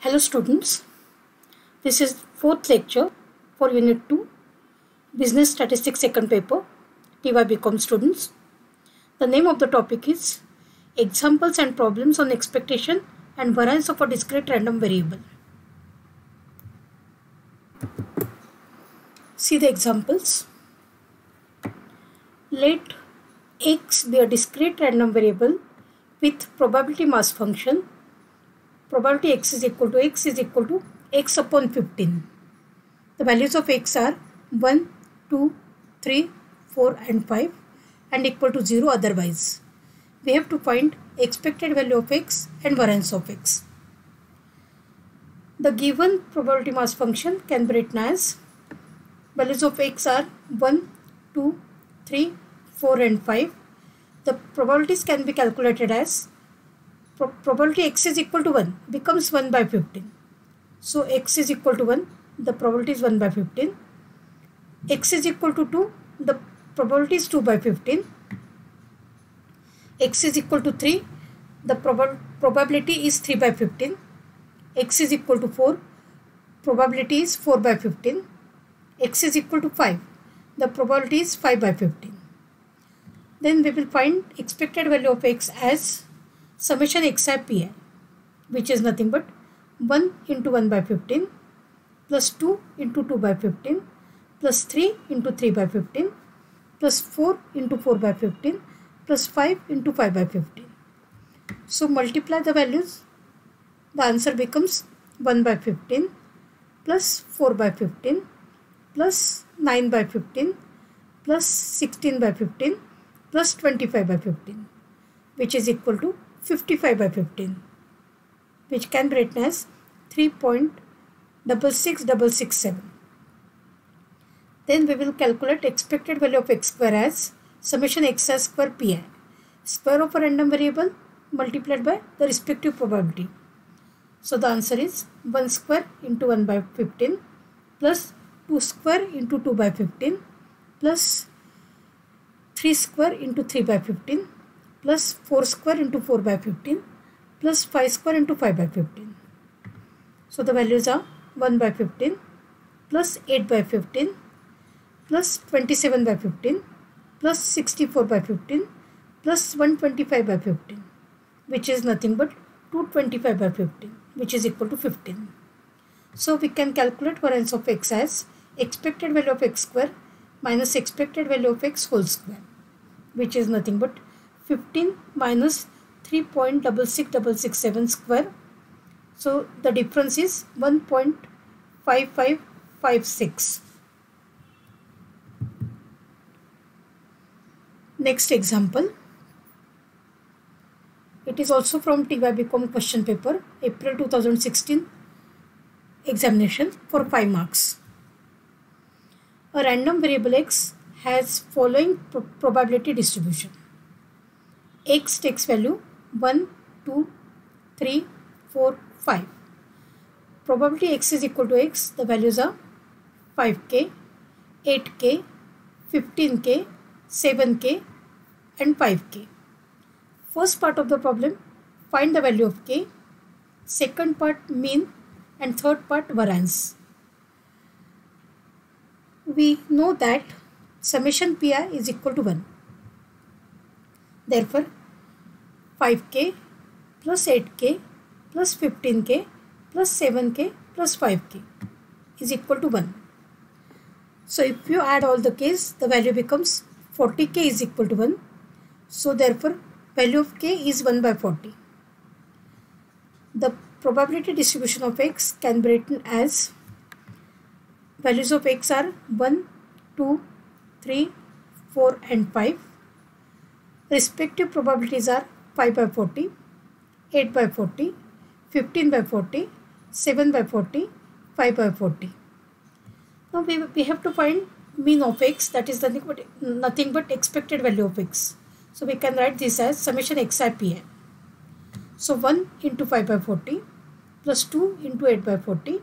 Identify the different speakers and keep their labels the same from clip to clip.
Speaker 1: Hello students, this is fourth lecture for Unit 2, Business Statistics second paper, TY BCom students. The name of the topic is Examples and Problems on Expectation and Variance of a Discrete Random Variable. See the examples. Let x be a discrete random variable with probability mass function. Probability x is equal to x upon 15. The values of x are 1, 2, 3, 4 and 5 and equal to 0 otherwise. We have to find expected value of x and variance of x. The given probability mass function can be written as values of x are 1, 2, 3, 4 and 5. The probabilities can be calculated as probability x is equal to 1 becomes 1 by 15. So x is equal to 1, the probability is 1 by 15. X is equal to 2, the probability is 2 by 15. X is equal to 3, the probability is 3 by 15. X is equal to 4, probability is 4 by 15. X is equal to 5, the probability is 5 by 15. Then we will find expected value of x as summation xi pi, which is nothing but 1 into 1 by 15 plus 2 into 2 by 15 plus 3 into 3 by 15 plus 4 into 4 by 15 plus 5 into 5 by 15. So multiply the values. The answer becomes 1 by 15 plus 4 by 15 plus 9 by 15 plus 16 by 15 plus 25 by 15, which is equal to 55 by 15, which can be written as 3.66667. Then we will calculate expected value of x square as summation xi square pi, square of a random variable multiplied by the respective probability. So the answer is 1 square into 1 by 15 plus 2 square into 2 by 15 plus 3 square into 3 by 15 plus 4 square into 4 by 15 plus 5 square into 5 by 15. So the values are 1 by 15 plus 8 by 15 plus 27 by 15 plus 64 by 15 plus 125 by 15, which is nothing but 225 by 15, which is equal to 15. So we can calculate variance of x as expected value of x square minus expected value of x whole square, which is nothing but 15 minus 3.66667 square. So the difference is 1.5556. Next example. It is also from TY BCom question paper, April 2016 examination for 5 marks. A random variable x has following probability distribution. X takes value 1, 2, 3, 4, 5. Probability x is equal to x. The values are 5k, 8k, 15k, 7k and 5k. First part of the problem, find the value of k. Second part, mean, and third part, variance. We know that summation pi is equal to 1. Therefore, 5k plus 8k plus 15k plus 7k plus 5k is equal to 1. So if you add all the k's, the value becomes 40k is equal to 1. So therefore, value of k is 1 by 40. The probability distribution of x can be written as values of x are 1, 2, 3, 4 and 5. Respective probabilities are 5 by 40, 8 by 40, 15 by 40, 7 by 40, 5 by 40. Now we have to find mean of x, that is nothing but expected value of x. So we can write this as summation xi pi. So 1 into 5 by 40 plus 2 into 8 by 40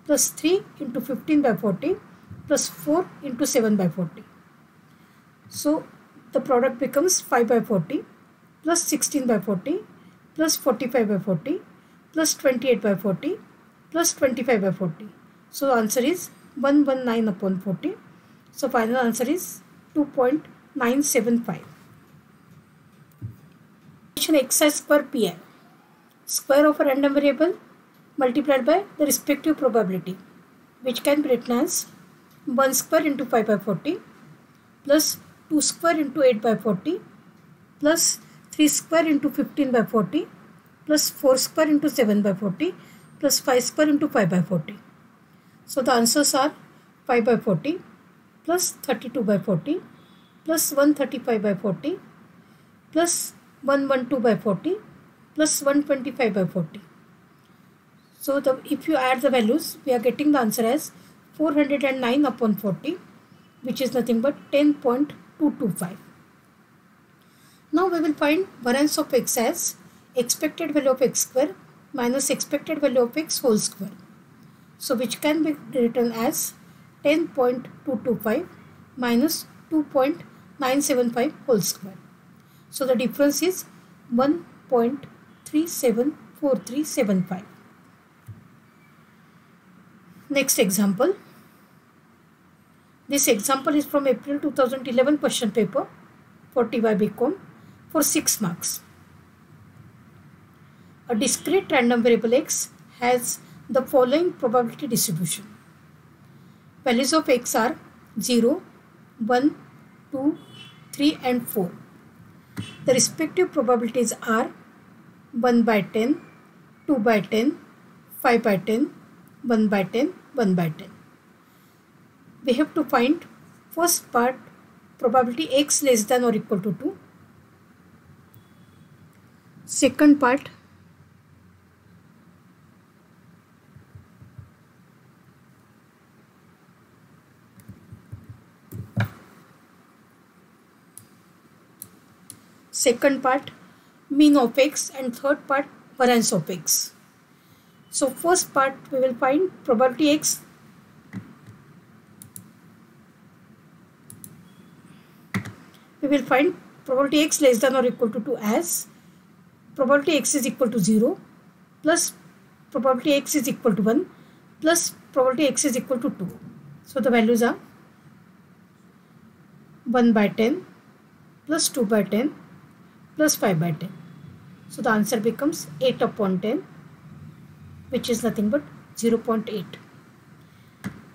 Speaker 1: plus 3 into 15 by 40 plus 4 into 7 by 40. So the product becomes 5 by 40 plus 16 by 40 plus 45 by 40 plus 28 by 40 plus 25 by 40. So the answer is 119 upon 40. So final answer is 2.975. Exercise square pi. Square of a random variable multiplied by the respective probability, which can be written as 1 square into 5 by 40 plus 2 square into 8 by 40 plus 3 square into 15 by 40 plus 4 square into 7 by 40 plus 5 square into 5 by 40. So the answers are 5 by 40 plus 32 by 40 plus 135 by 40 plus 112 by 40 plus 125 by 40. So if you add the values, we are getting the answer as 409 upon 40, which is nothing but 10.225. Now we will find variance of x as expected value of x square minus expected value of x whole square. So which can be written as 10.225 minus 2.975 whole square. So the difference is 1.374375. Next example. This example is from April 2011 question paper for TY BCom for 6 marks. A discrete random variable x has the following probability distribution. Values of x are 0, 1, 2, 3 and 4. The respective probabilities are 1 by 10, 2 by 10, 5 by 10, 1 by 10, 1 by 10. We have to find first part, probability x less than or equal to 2. Second part, mean of x, and third part variance of x. So first part we will find probability x less than or equal to 2 as probability x is equal to 0 plus probability x is equal to 1 plus probability x is equal to 2. So the values are 1 by 10 plus 2 by 10 plus 5 by 10. So the answer becomes 8 upon 10, which is nothing but 0.8.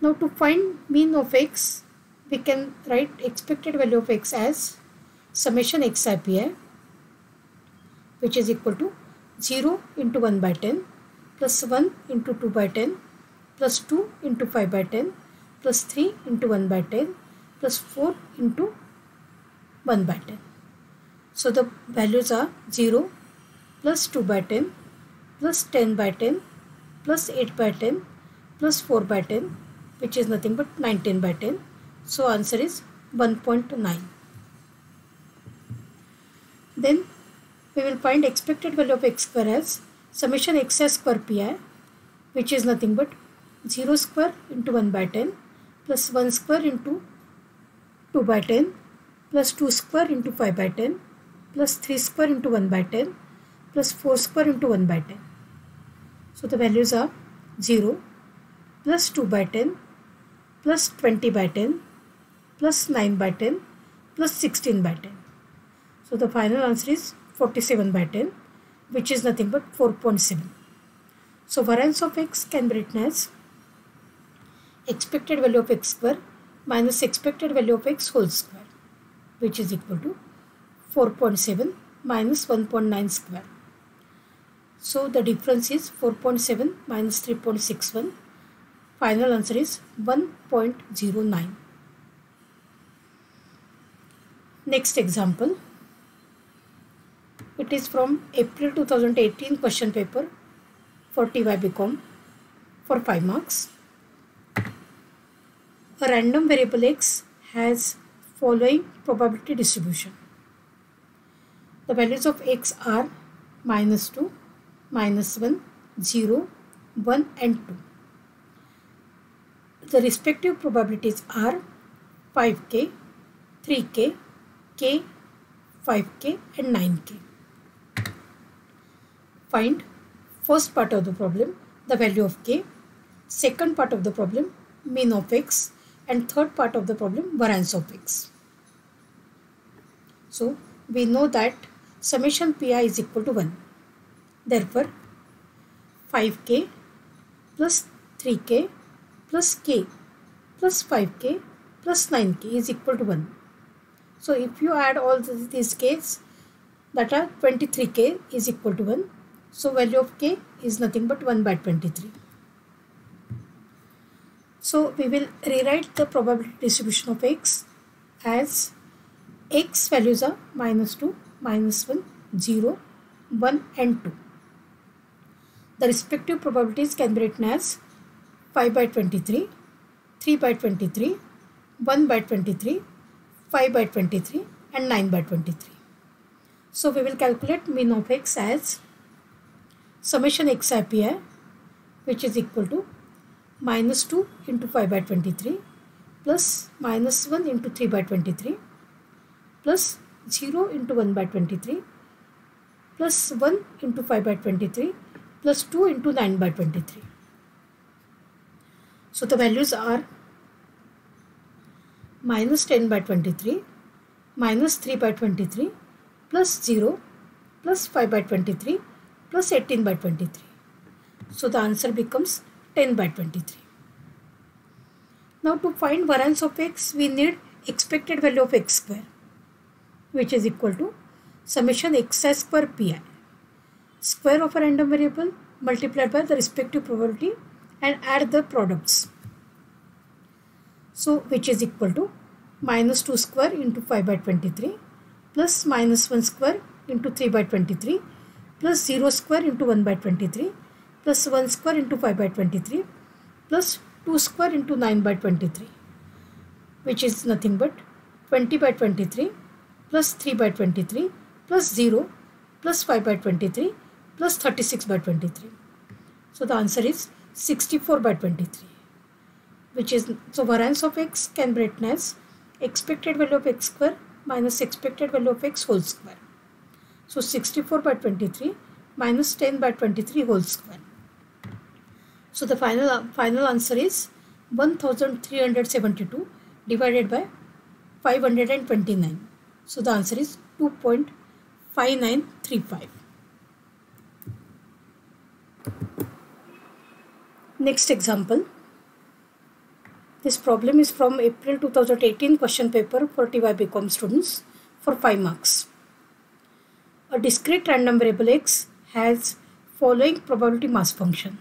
Speaker 1: Now to find mean of x, we can write expected value of x as summation xi pi, which is equal to 0 into 1 by 10 plus 1 into 2 by 10 plus 2 into 5 by 10 plus 3 into 1 by 10 plus 4 into 1 by 10. So the values are 0 plus 2 by 10 plus 10 by 10 plus 8 by 10 plus 4 by 10, which is nothing but 19 by 10. So answer is 1.9. Then we will find expected value of x square as summation xi square pi, which is nothing but 0 square into 1 by 10 plus 1 square into 2 by 10 plus 2 square into 5 by 10 plus 3 square into 1 by 10 plus 4 square into 1 by 10. So the values are 0 plus 2 by 10 plus 20 by 10 plus 9 by 10 plus 16 by 10. So the final answer is 47 by 10, which is nothing but 4.7. So variance of x can be written as expected value of x square minus expected value of x whole square, which is equal to 4.7 minus 1.9 square. So the difference is 4.7 minus 3.61. Final answer is 1.09. Next example. It is from April 2018 question paper for TY BCom for 5 marks. A random variable x has following probability distribution. The values of x are minus 2, minus 1, 0, 1 and 2. The respective probabilities are 5k, 3k, k, 5k and 9k. Find first part of the problem, the value of k, second part of the problem mean of x, and third part of the problem variance of x. So we know that summation pi is equal to 1. Therefore 5k plus 3k plus k plus 5k plus 9k is equal to 1. So if you add all these k's, that are 23k is equal to 1. So value of k is nothing but 1 by 23. So we will rewrite the probability distribution of x as x values are -2, -1, 0, 1 and 2. The respective probabilities can be written as 5 by 23, 3 by 23, 1 by 23, 5 by 23 and 9 by 23. So we will calculate mean of x as summation xi pi, which is equal to -2 into 5 by 23 plus -1 into 3 by 23 plus 0 into 1 by 23 plus 1 into 5 by 23 plus 2 into 9 by 23. So the values are -10 by 23, -3 by 23 plus 0 plus 5 by 23 plus 18 by 23. So the answer becomes 10 by 23. Now to find variance of x, we need expected value of x square, which is equal to summation xi square pi, square of a random variable multiplied by the respective probability and add the products. So which is equal to -2 square into 5 by 23 plus -1 square into 3 by 23 plus 0 square into 1 by 23 plus 1 square into 5 by 23 plus 2 square into 9 by 23, which is nothing but 20 by 23 plus 3 by 23 plus 0 plus 5 by 23 plus 36 by 23. So the answer is 64 by 23, which is, so variance of x can be written as expected value of x square minus expected value of x whole square. So 64 by 23 minus 10 by 23 whole square. So the final answer is 1372 divided by 529. So the answer is 2.5935. Next example. This problem is from April 2018 question paper for TY BCom students for 5 marks. A discrete random variable x has following probability mass function.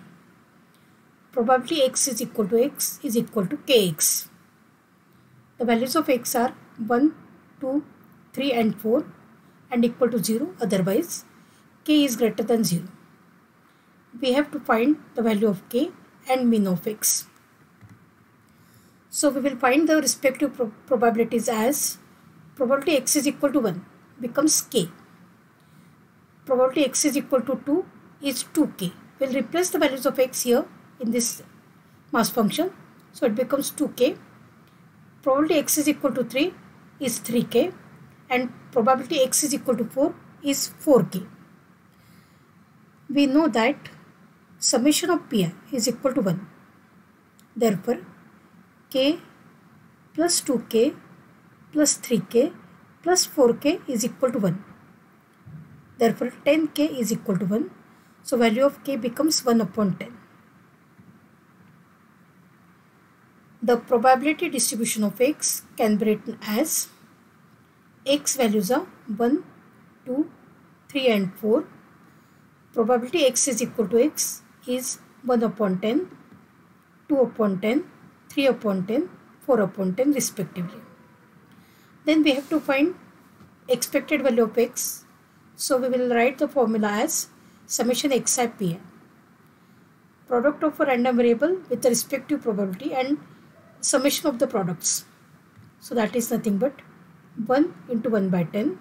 Speaker 1: Probability x is equal to kx. The values of x are 1, 2, 3 and 4 and equal to 0, otherwise k is greater than 0. We have to find the value of k and mean of x. So we will find the respective probabilities as probability x is equal to 1 becomes k. Probability x is equal to 2 is 2k. We will replace the values of x here in this mass function. So it becomes 2k. Probability x is equal to 3 is 3k and probability x is equal to 4 is 4k. We know that summation of pi is equal to 1. Therefore k plus 2k plus 3k plus 4k is equal to 1. Therefore 10k is equal to 1. So value of k becomes 1 upon 10. The probability distribution of x can be written as x values are 1, 2, 3 and 4. Probability x is equal to x is 1 upon 10, 2 upon 10, 3 upon 10, 4 upon 10 respectively. Then we have to find expected value of x. So we will write the formula as summation xi pi, product of a random variable with the respective probability and summation of the products. So that is nothing but 1 into 1 by 10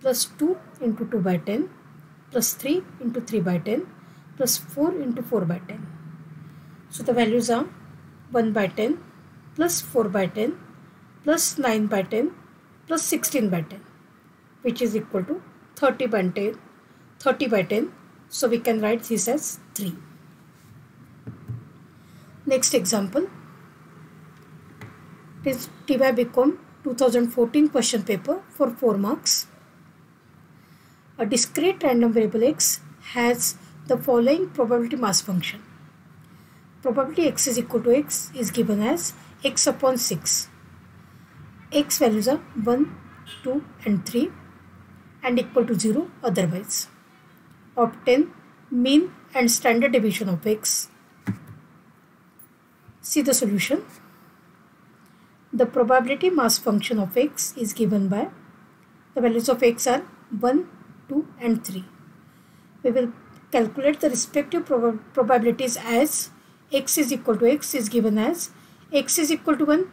Speaker 1: plus 2 into 2 by 10 plus 3 into 3 by 10 plus 4 into 4 by 10. So the values are 1 by 10 plus 4 by 10 plus 9 by 10 plus 16 by 10, which is equal to 30 by 10. So we can write this as 3. Next example. It is TY-BCom 2014 question paper for 4 marks. A discrete random variable x has the following probability mass function. Probability x is equal to x is given as x upon 6. X values are 1, 2 and 3 and equal to 0 otherwise. Obtain mean and standard deviation of x. See the solution. The probability mass function of x is given by the values of x are 1, 2 and 3. We will calculate the respective probabilities as x is equal to x is given as x is equal to 1,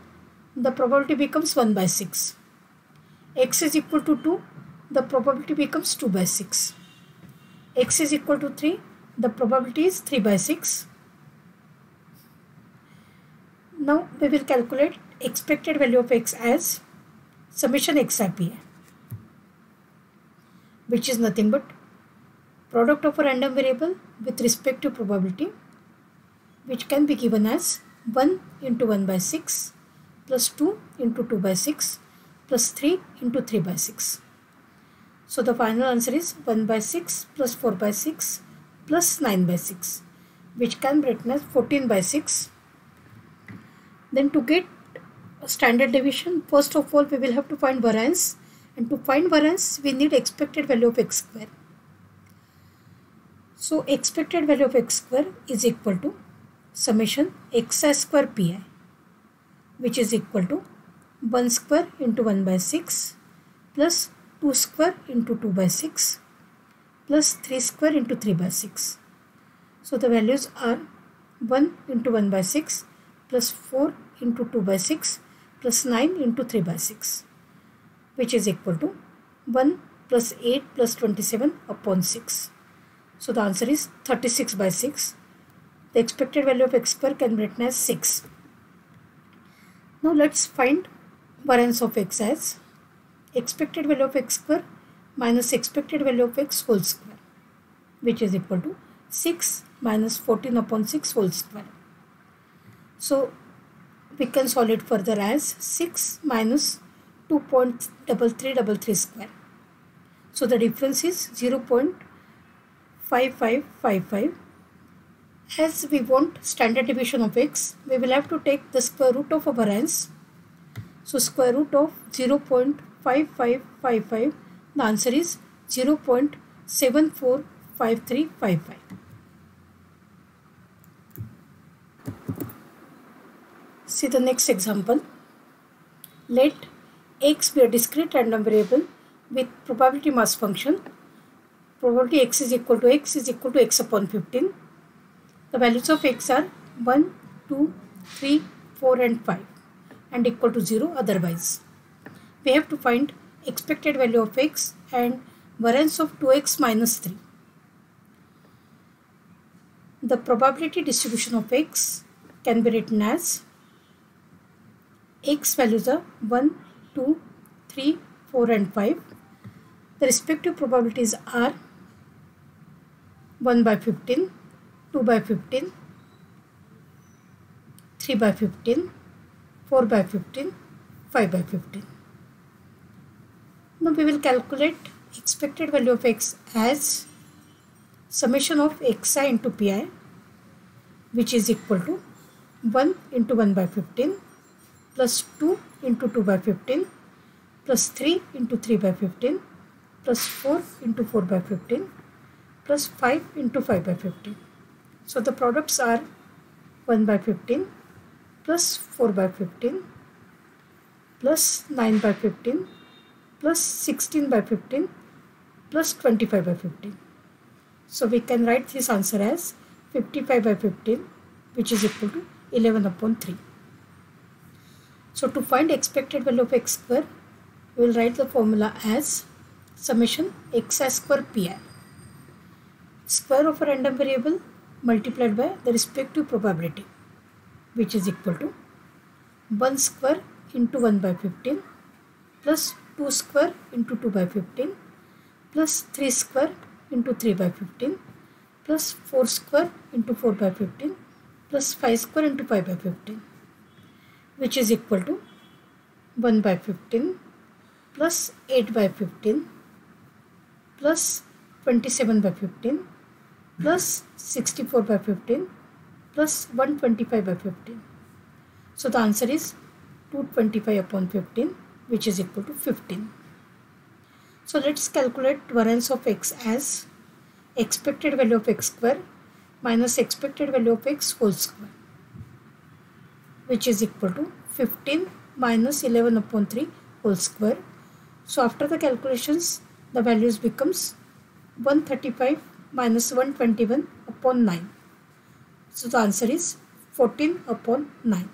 Speaker 1: the probability becomes 1 by 6. X is equal to 2, the probability becomes 2 by 6. X is equal to 3, the probability is 3 by 6. Now we will calculate expected value of x as summation xi, which is nothing but product of a random variable with respect to probability, which can be given as 1 into 1 by 6 plus 2 into 2 by 6 plus 3 into 3 by 6. So the final answer is 1 by 6 plus 4 by 6 plus 9 by 6, which can be written as 14 by 6. Then to get a standard deviation, first of all we will have to find variance, and to find variance we need expected value of x square. So expected value of x square is equal to summation xi square pi, which is equal to 1 square into 1 by 6 plus 2 square into 2 by 6 plus 3 square into 3 by 6. So the values are 1 into 1 by 6 plus 4 into 2 by 6 plus 9 into 3 by 6, which is equal to 1 plus 8 plus 27 upon 6. So the answer is 36 by 6. The expected value of x square can be written as 6. Now let's find variance of x as expected value of x square minus expected value of x whole square, which is equal to 6 minus 14 upon 6 whole square. So we can solve it further as 6 minus 2.3333 square. So the difference is 0.5555. As we want standard deviation of x, we will have to take the square root of a variance. So square root of 0.5555, the answer is 0.745355. See the next example. Let x be a discrete random variable with probability mass function. Probability x is equal to x upon 15. The values of x are 1, 2, 3, 4 and 5 and equal to 0 otherwise. We have to find expected value of x and variance of 2x minus 3. The probability distribution of x can be written as x values are 1, 2, 3, 4 and 5. The respective probabilities are 1 by 15, 2 by 15, 3 by 15, 4 by 15, 5 by 15. Now we will calculate expected value of x as summation of xi into pi, which is equal to 1 into 1 by 15 plus 2 into 2 by 15 plus 3 into 3 by 15 plus 4 into 4 by 15 plus 5 into 5 by 15. So the products are 1 by 15 plus 4 by 15 plus 9 by 15 plus 16 by 15 plus 25 by 15. So we can write this answer as 55 by 15, which is equal to 11 upon 3. So to find expected value of x square, we will write the formula as summation xi square pi, square of a random variable multiplied by the respective probability, which is equal to 1 square into 1 by 15 plus 2 square into 2 by 15 plus 3 square into 3 by 15 plus 4 square into 4 by 15 plus 5 square into 5 by 15, which is equal to 1 by 15 plus 8 by 15 plus 27 by 15 plus 64 by 15 plus 125 by 15. So the answer is 225 upon 15, which is equal to 15. So let's calculate variance of x as expected value of x square minus expected value of x whole square, which is equal to 15 minus 11 upon 3 whole square. So after the calculations, the values becomes 135 minus 121 upon 9. So the answer is 14 upon 9.